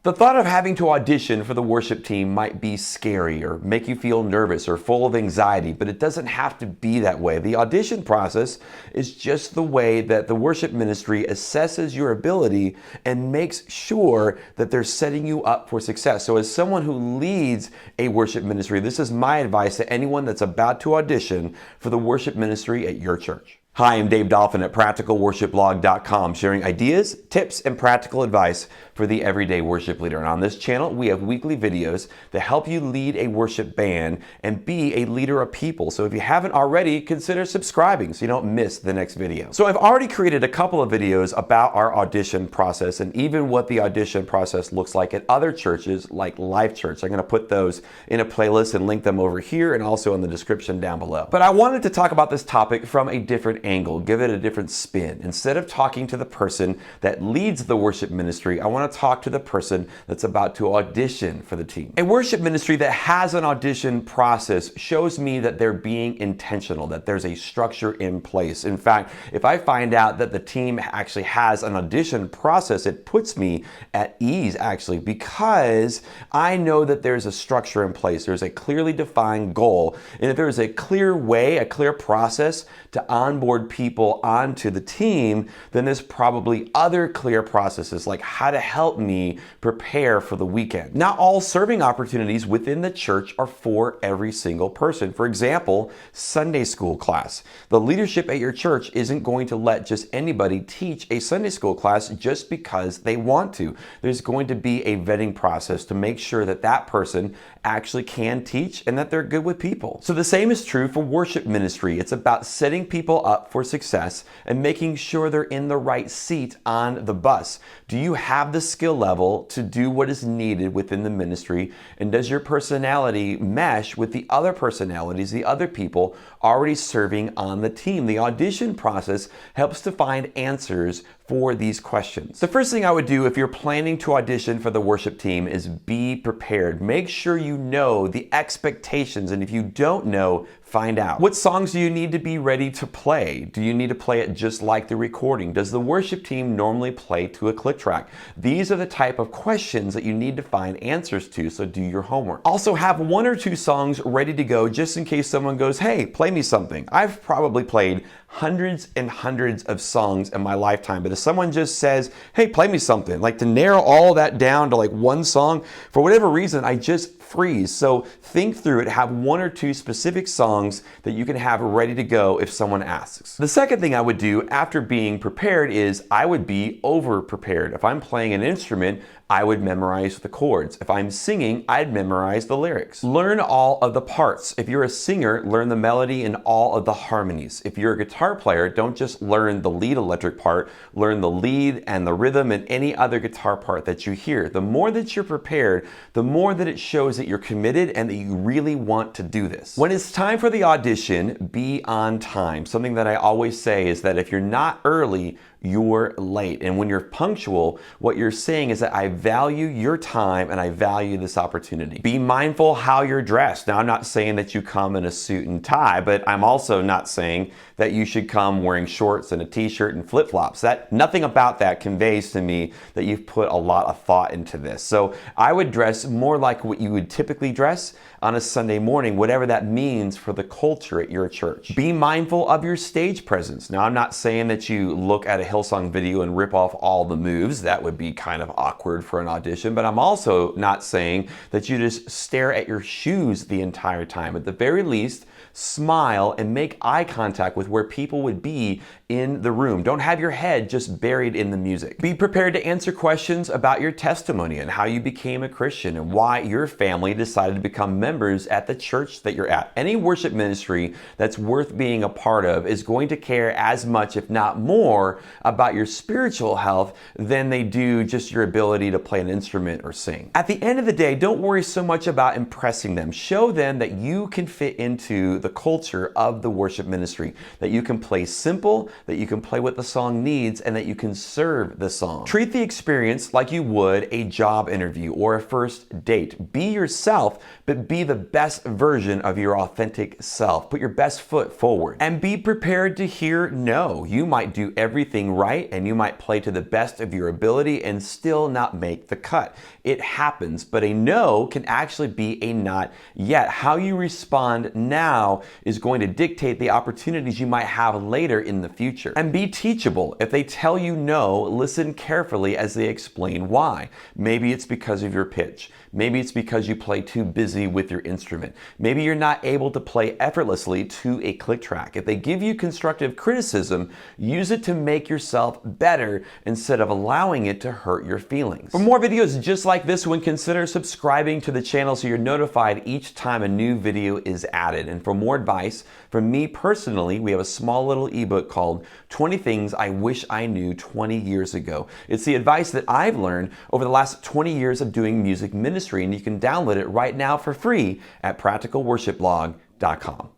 The thought of having to audition for the worship team might be scary or make you feel nervous or full of anxiety, but it doesn't have to be that way. The audition process is just the way that the worship ministry assesses your ability and makes sure that they're setting you up for success. So as someone who leads a worship ministry, this is my advice to anyone that's about to audition for the worship ministry at your church. Hi, I'm Dave Dolphin at practicalworshipblog.com, sharing ideas, tips, and practical advice for the everyday worship leader. And on this channel, we have weekly videos that help you lead a worship band and be a leader of people. So if you haven't already, consider subscribing so you don't miss the next video. So I've already created a couple of videos about our audition process and even what the audition process looks like at other churches like Life Church. I'm going to put those in a playlist and link them over here and also in the description down below. But I wanted to talk about this topic from a different angle, give it a different spin. Instead of talking to the person that leads the worship ministry, I want to talk to the person that's about to audition for the team. A worship ministry that has an audition process shows me that they're being intentional, that there's a structure in place. In fact, if I find out that the team actually has an audition process, it puts me at ease actually, because I know that there's a structure in place. There's a clearly defined goal. And if there's a clear way, a clear process to onboard people onto the team, then there's probably other clear processes like how to help me prepare for the weekend. Not all serving opportunities within the church are for every single person. For example, Sunday school class. The leadership at your church isn't going to let just anybody teach a Sunday school class just because they want to. There's going to be a vetting process to make sure that that person actually can teach and that they're good with people. So the same is true for worship ministry. It's about setting people up for success and making sure they're in the right seat on the bus. Do you have the skill level to do what is needed within the ministry? And does your personality mesh with the other personalities, the other people already serving on the team? The audition process helps to find answers for these questions. The first thing I would do if you're planning to audition for the worship team is be prepared. Make sure you know the expectations, and if you don't know, find out. What songs do you need to be ready to play? Do you need to play it just like the recording? Does the worship team normally play to a click track? These are the type of questions that you need to find answers to, so do your homework. Also have one or two songs ready to go just in case someone goes, hey, play me something. I've probably played hundreds and hundreds of songs in my lifetime, but if someone just says, hey, play me something, like to narrow all that down to like one song, for whatever reason, I just freeze. So think through it, have one or two specific songs that you can have ready to go if someone asks. The second thing I would do after being prepared is I would be over prepared. If I'm playing an instrument, I would memorize the chords. If I'm singing, I'd memorize the lyrics. Learn all of the parts. If you're a singer, learn the melody and all of the harmonies. If you're a guitar player, don't just learn the lead electric part, learn the lead and the rhythm and any other guitar part that you hear. The more that you're prepared, the more that it shows that you're committed and that you really want to do this. When it's time for the audition, be on time. Something that I always say is that if you're not early, you're late. And when you're punctual, what you're saying is that I value your time and I value this opportunity. Be mindful how you're dressed. Now, I'm not saying that you come in a suit and tie, but I'm also not saying that you should come wearing shorts and a t-shirt and flip-flops. Nothing about that conveys to me that you've put a lot of thought into this. So I would dress more like what you would typically dress on a Sunday morning, whatever that means for the culture at your church. Be mindful of your stage presence. Now, I'm not saying that you look at a Hillsong video and rip off all the moves. That would be kind of awkward for an audition, but I'm also not saying that you just stare at your shoes the entire time. At the very least, smile and make eye contact with where people would be in the room. Don't have your head just buried in the music. Be prepared to answer questions about your testimony and how you became a Christian and why your family decided to become members at the church that you're at. Any worship ministry that's worth being a part of is going to care as much, if not more, about your spiritual health than they do just your ability to play an instrument or sing. At the end of the day, don't worry so much about impressing them. Show them that you can fit into the culture of the worship ministry, that you can play simple, that you can play what the song needs, and that you can serve the song. Treat the experience like you would a job interview or a first date. Be yourself, but be the best version of your authentic self. Put your best foot forward. And be prepared to hear no. You might do everything right and you might play to the best of your ability and still not make the cut. It happens, but a no can actually be a not yet. How you respond now is going to dictate the opportunities you might have later in the future. And be teachable. If they tell you no, listen carefully as they explain why. Maybe it's because of your pitch. Maybe it's because you play too busy with your instrument. Maybe you're not able to play effortlessly to a click track. If they give you constructive criticism, use it to make yourself better instead of allowing it to hurt your feelings. For more videos just like this one, consider subscribing to the channel so you're notified each time a new video is added. And for more advice from me personally, we have a small little ebook called 20 Things I Wish I Knew 20 Years Ago. It's the advice that I've learned over the last 20 years of doing music ministry, and you can download it right now for free at practicalworshipblog.com.